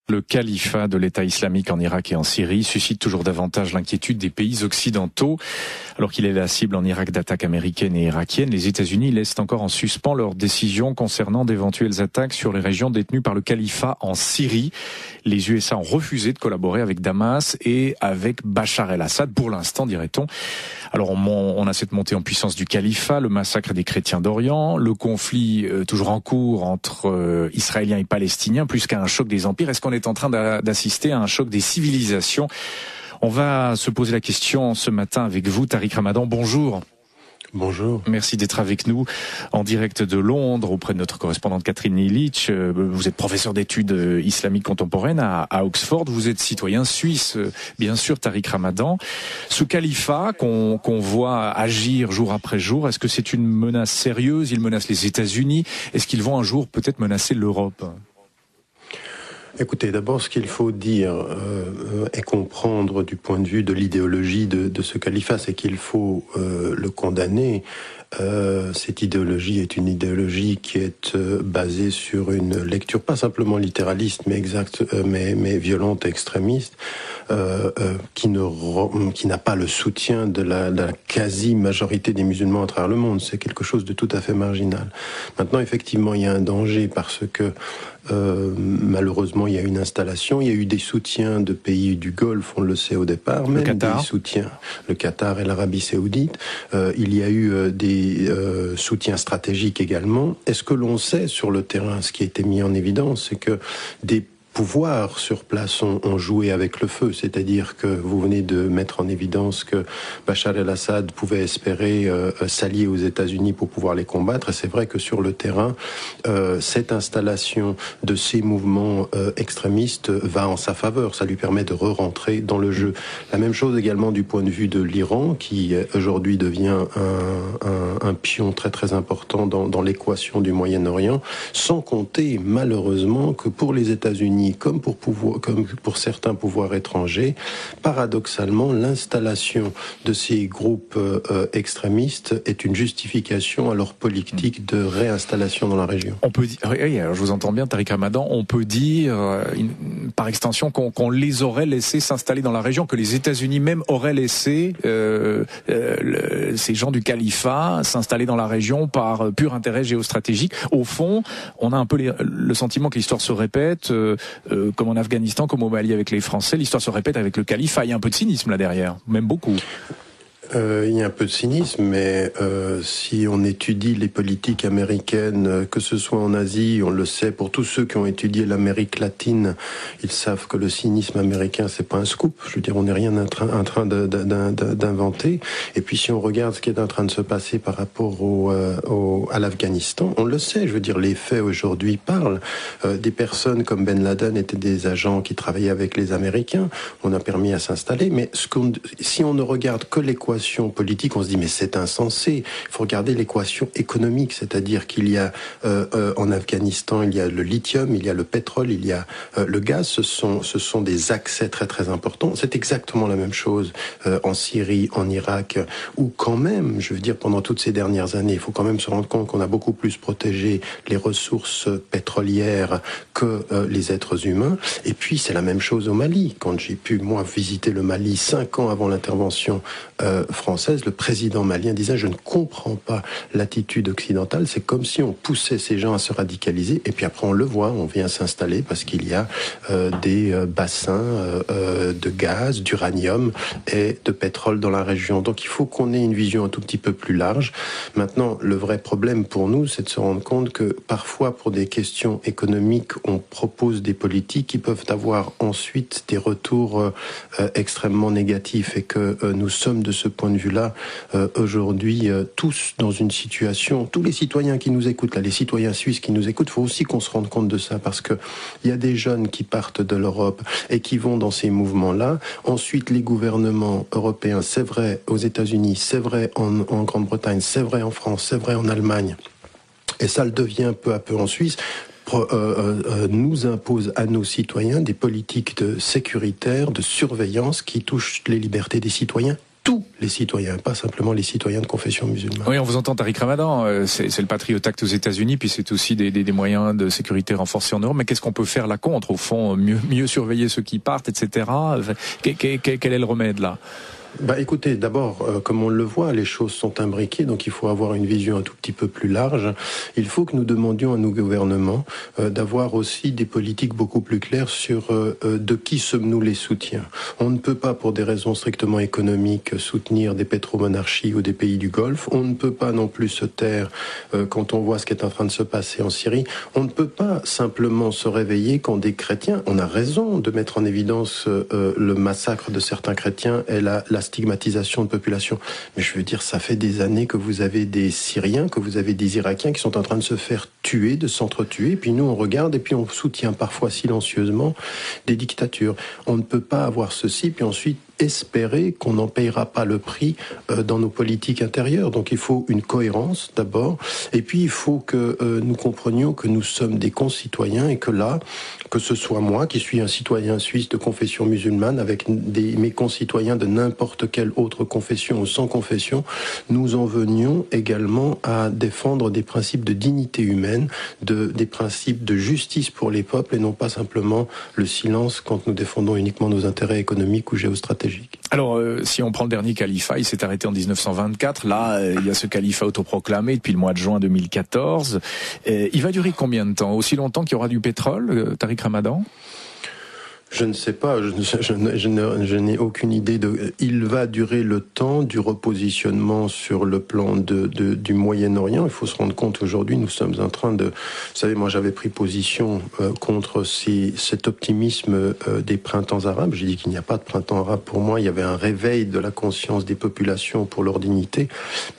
Le califat de l'État islamique en Irak et en Syrie suscite toujours davantage l'inquiétude des pays occidentaux. Alors qu'il est la cible en Irak d'attaques américaines et irakiennes, les États-Unis laissent encore en suspens leur décision concernant d'éventuelles attaques sur les régions détenues par le califat en Syrie. Les USA ont refusé de collaborer avec Damas et avec Bachar el-Assad, pour l'instant, dirait-on. Alors on a cette montée en puissance du califat, le massacre des chrétiens d'Orient, le conflit toujours en cours entre Israéliens et Palestiniens, plus qu'à un choc des empires. Est-ce qu'on est en train d'assister à un choc des civilisations? On va se poser la question ce matin avec vous, Tariq Ramadan. Bonjour. Bonjour. Merci d'être avec nous en direct de Londres auprès de notre correspondante Catherine Illich. Vous êtes professeur d'études islamiques contemporaines à Oxford. Vous êtes citoyen suisse, bien sûr, Tariq Ramadan. Ce califat qu'on voit agir jour après jour, est-ce que c'est une menace sérieuse? Il menace les États-Unis. Est-ce qu'ils vont un jour peut-être menacer l'Europe? Écoutez, d'abord, ce qu'il faut dire et comprendre du point de vue de l'idéologie de ce califat, c'est qu'il faut le condamner. Cette idéologie est une idéologie qui est basée sur une lecture pas simplement littéraliste, mais violente, extrémiste, qui n'a pas le soutien de la quasi-majorité des musulmans à travers le monde. C'est quelque chose de tout à fait marginal. Maintenant, effectivement, il y a un danger parce que malheureusement, il y a une installation, il y a eu des soutiens de pays du Golfe, on le sait au départ, même des soutiens, le Qatar et l'Arabie Saoudite. Il y a eu des soutiens stratégiques également. Est-ce que l'on sait sur le terrain, ce qui a été mis en évidence, c'est que des pouvoirs sur place ont joué avec le feu, c'est-à-dire que vous venez de mettre en évidence que Bachar el-Assad pouvait espérer s'allier aux États-Unis pour pouvoir les combattre, et c'est vrai que sur le terrain, cette installation de ces mouvements extrémistes va en sa faveur, ça lui permet de re-rentrer dans le jeu. La même chose également du point de vue de l'Iran, qui aujourd'hui devient un pion très très important dans l'équation du Moyen-Orient, sans compter malheureusement que pour les États-Unis, comme pour certains pouvoirs étrangers, paradoxalement, l'installation de ces groupes extrémistes est une justification à leur politique de réinstallation dans la région. On peut dire, oui, alors je vous entends bien, Tariq Ramadan, on peut dire, par extension, qu'on les aurait laissés s'installer dans la région, que les États-Unis même auraient laissé ces gens du califat s'installer dans la région par pur intérêt géostratégique. Au fond, on a un peu le sentiment que l'histoire se répète, comme en Afghanistan, comme au Mali avec les Français, l'histoire se répète avec le califat. Il y a un peu de cynisme là derrière, même beaucoup. Il y a un peu de cynisme, mais si on étudie les politiques américaines, que ce soit en Asie, on le sait, pour tous ceux qui ont étudié l'Amérique latine, ils savent que le cynisme américain, c'est pas un scoop. Je veux dire, on n'est rien en train d'inventer. Et puis si on regarde ce qui est en train de se passer par rapport à l'Afghanistan, on le sait. Je veux dire, les faits aujourd'hui parlent. Des personnes comme Ben Laden étaient des agents qui travaillaient avec les Américains. On a permis à s'installer. Mais si on ne regarde que l'équation politique, on se dit mais c'est insensé. Il faut regarder l'équation économique, c'est-à-dire qu'il y a en Afghanistan, il y a le lithium, il y a le pétrole, il y a le gaz. Ce sont des accès très très importants. C'est exactement la même chose en Syrie, en Irak, où quand même, je veux dire, pendant toutes ces dernières années, il faut quand même se rendre compte qu'on a beaucoup plus protégé les ressources pétrolières que les êtres humains. Et puis c'est la même chose au Mali. Quand j'ai pu moi visiter le Mali 5 ans avant l'intervention française, le président malien disait « Je ne comprends pas l'attitude occidentale, c'est comme si on poussait ces gens à se radicaliser, et puis après on le voit, on vient s'installer parce qu'il y a des bassins de gaz, d'uranium et de pétrole dans la région. » Donc il faut qu'on ait une vision un tout petit peu plus large. Maintenant, le vrai problème pour nous, c'est de se rendre compte que parfois, pour des questions économiques, on propose des politiques qui peuvent avoir ensuite des retours extrêmement négatifs, et que nous sommes de ce point de vue-là, aujourd'hui, tous dans une situation, tous les citoyens qui nous écoutent, là, les citoyens suisses qui nous écoutent, il faut aussi qu'on se rende compte de ça, parce que il y a des jeunes qui partent de l'Europe et qui vont dans ces mouvements-là. Ensuite, les gouvernements européens, c'est vrai aux États-Unis, c'est vrai en Grande-Bretagne, c'est vrai en France, c'est vrai en Allemagne, et ça le devient peu à peu en Suisse, nous impose à nos citoyens des politiques sécuritaires, de surveillance qui touchent les libertés des citoyens tous les citoyens, pas simplement les citoyens de confession musulmane. Oui, on vous entend, Tariq Ramadan, c'est le Patriot Act aux États-Unis, puis c'est aussi des moyens de sécurité renforcés en Europe. Mais qu'est-ce qu'on peut faire là contre? Au fond, mieux surveiller ceux qui partent, etc. Quel est le remède là? Écoutez, d'abord, comme on le voit, les choses sont imbriquées, donc il faut avoir une vision un tout petit peu plus large. Il faut que nous demandions à nos gouvernements d'avoir aussi des politiques beaucoup plus claires sur de qui sommes-nous les soutiens. On ne peut pas, pour des raisons strictement économiques, soutenir des pétromonarchies ou des pays du Golfe. On ne peut pas non plus se taire quand on voit ce qui est en train de se passer en Syrie. On ne peut pas simplement se réveiller quand des chrétiens, on a raison de mettre en évidence le massacre de certains chrétiens et la stigmatisation de population. Mais je veux dire, ça fait des années que vous avez des Syriens, que vous avez des Irakiens qui sont en train de se faire tuer, de s'entretuer, et puis nous on regarde et puis on soutient parfois silencieusement des dictatures. On ne peut pas avoir ceci, puis ensuite espérer qu'on n'en payera pas le prix dans nos politiques intérieures. Donc il faut une cohérence d'abord, et puis il faut que nous comprenions que nous sommes des concitoyens et que là, que ce soit moi qui suis un citoyen suisse de confession musulmane avec mes concitoyens de n'importe quelle autre confession ou sans confession, nous en venions également à défendre des principes de dignité humaine, des principes de justice pour les peuples et non pas simplement le silence quand nous défendons uniquement nos intérêts économiques ou géostratégiques. Alors, si on prend le dernier califat, il s'est arrêté en 1924. Là, il y a ce califat autoproclamé depuis le mois de juin 2014. Il va durer combien de temps? Aussi longtemps qu'il y aura du pétrole, Tariq Ramadan? Je ne sais pas, je n'ai aucune idée il va durer le temps du repositionnement sur le plan du Moyen-Orient. Il faut se rendre compte aujourd'hui, nous sommes en train vous savez, moi j'avais pris position contre cet optimisme des printemps arabes. J'ai dit qu'il n'y a pas de printemps arabe pour moi. Il y avait un réveil de la conscience des populations pour leur dignité,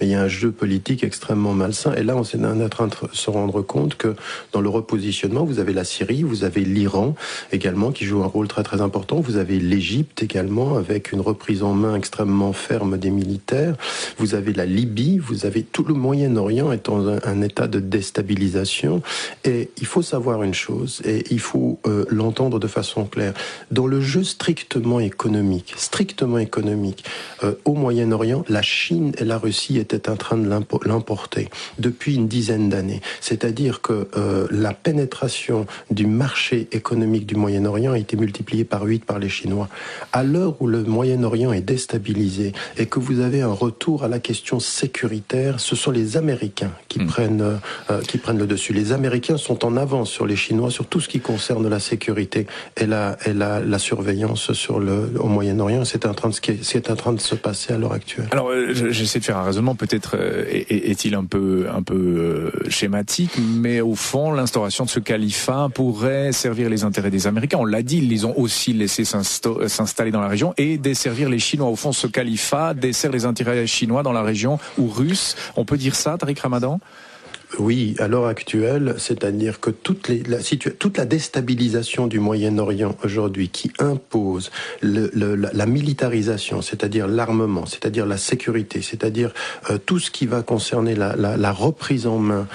mais il y a un jeu politique extrêmement malsain. Et là, on est en train de se rendre compte que dans le repositionnement, vous avez la Syrie, vous avez l'Iran également qui joue un rôle très très important. Vous avez l'Égypte également avec une reprise en main extrêmement ferme des militaires. Vous avez la Libye, vous avez tout le Moyen-Orient est dans un état de déstabilisation. Et il faut savoir une chose, et il faut l'entendre de façon claire. Dans le jeu strictement économique, au Moyen-Orient, la Chine et la Russie étaient en train de l'emporter depuis une dizaine d'années. C'est-à-dire que la pénétration du marché économique du Moyen-Orient a été multipliée par 8 par les Chinois. À l'heure où le Moyen-Orient est déstabilisé et que vous avez un retour à la question sécuritaire, ce sont les Américains qui prennent le dessus. Les Américains sont en avance sur les Chinois sur tout ce qui concerne la sécurité et la surveillance au Moyen-Orient. C'est en train de se passer à l'heure actuelle. Alors, j'essaie de faire un raisonnement, peut-être est-il un peu schématique, mais au fond, l'instauration de ce califat pourrait servir les intérêts des Américains. On l'a dit, ils les ont aussi laissés s'installer dans la région et desservir les Chinois. Au fond, ce califat dessert les intérêts chinois dans la région ou russes. On peut dire ça, Tariq Ramadan ? Oui, à l'heure actuelle, c'est-à-dire que toute la déstabilisation du Moyen-Orient aujourd'hui qui impose la militarisation, c'est-à-dire l'armement, c'est-à-dire la sécurité, c'est-à-dire tout ce qui va concerner la reprise en main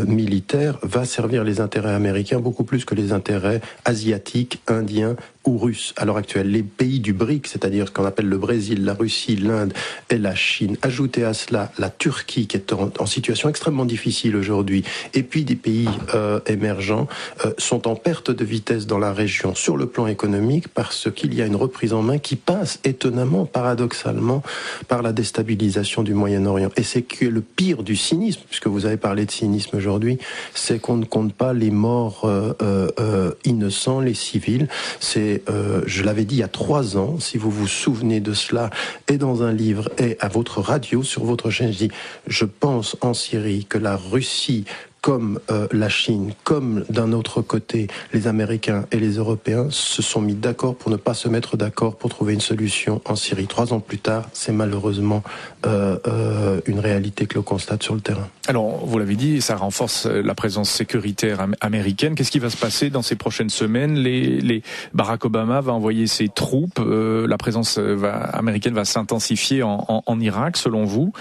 militaire va servir les intérêts américains beaucoup plus que les intérêts asiatiques, indiens ou russes à l'heure actuelle. Les pays du BRIC, c'est-à-dire ce qu'on appelle le Brésil, la Russie, l'Inde et la Chine, ajoutez à cela la Turquie qui est en situation extrêmement difficile aujourd'hui, et puis des pays émergents sont en perte de vitesse dans la région sur le plan économique parce qu'il y a une reprise en main qui passe étonnamment, paradoxalement, par la déstabilisation du Moyen-Orient. Et c'est que le pire du cynisme, puisque vous avez parlé de cynisme aujourd'hui, c'est qu'on ne compte pas les morts innocents, les civils. Je l'avais dit il y a 3 ans, si vous vous souvenez de cela, et dans un livre, et à votre radio, sur votre chaîne, je pense en Syrie que la Russie, comme la Chine, comme d'un autre côté les Américains et les Européens se sont mis d'accord pour ne pas se mettre d'accord pour trouver une solution en Syrie. 3 ans plus tard, c'est malheureusement une réalité que l'on constate sur le terrain. Alors, vous l'avez dit, ça renforce la présence sécuritaire américaine. Qu'est-ce qui va se passer dans ces prochaines semaines ? Barack Obama va envoyer ses troupes. La présence américaine va s'intensifier en Irak, selon vous ?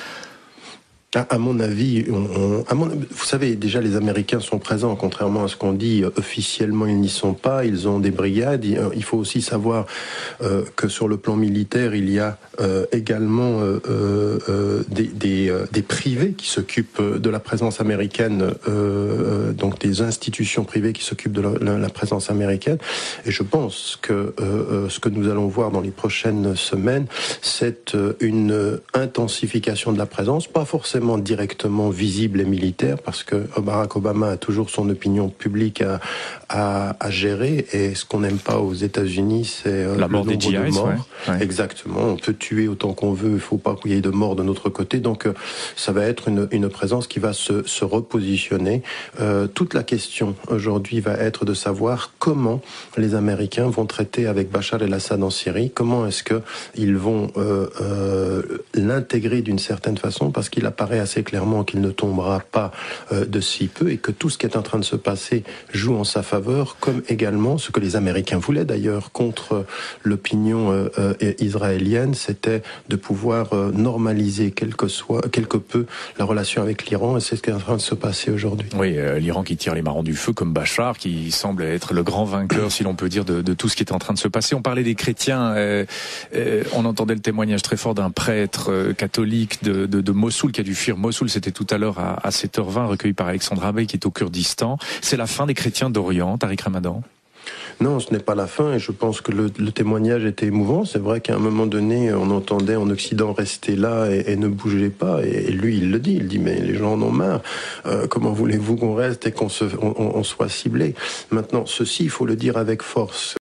À mon avis, vous savez, déjà les Américains sont présents, contrairement à ce qu'on dit, officiellement ils n'y sont pas, ils ont des brigades. Il faut aussi savoir que sur le plan militaire, il y a également des privés qui s'occupent de la présence américaine, donc des institutions privées qui s'occupent de la présence américaine. Et je pense que ce que nous allons voir dans les prochaines semaines, c'est une intensification de la présence, pas forcément directement visible et militaire, parce que Barack Obama a toujours son opinion publique à gérer, et ce qu'on n'aime pas aux États-Unis, c'est la mort des GIs, morts. Ouais. Exactement, on peut tuer autant qu'on veut, il ne faut pas qu'il y ait de morts de notre côté, donc ça va être une présence qui va se repositionner. Toute la question aujourd'hui va être de savoir comment les Américains vont traiter avec Bachar el-Assad en Syrie, comment est-ce qu'ils vont l'intégrer d'une certaine façon, parce qu'il apparaît assez clairement qu'il ne tombera pas de si peu, et que tout ce qui est en train de se passer joue en sa faveur, comme également ce que les Américains voulaient d'ailleurs contre l'opinion israélienne, c'était de pouvoir normaliser quelque peu la relation avec l'Iran, et c'est ce qui est en train de se passer aujourd'hui. Oui, l'Iran qui tire les marrons du feu comme Bachar, qui semble être le grand vainqueur, si l'on peut dire, de tout ce qui est en train de se passer. On parlait des chrétiens, on entendait le témoignage très fort d'un prêtre catholique de Mossoul qui a dû fuir Mossoul, c'était tout à l'heure à 7h20, recueilli par Alexandre Abeille qui est au Kurdistan. C'est la fin des chrétiens d'Orient, Tariq Ramadan? Non, ce n'est pas la fin, et je pense que le témoignage était émouvant. C'est vrai qu'à un moment donné, on entendait en Occident rester là et ne bougez pas, et lui il le dit, mais les gens en ont marre. Comment voulez-vous qu'on reste et qu'on soit ciblé? Maintenant, ceci, il faut le dire avec force.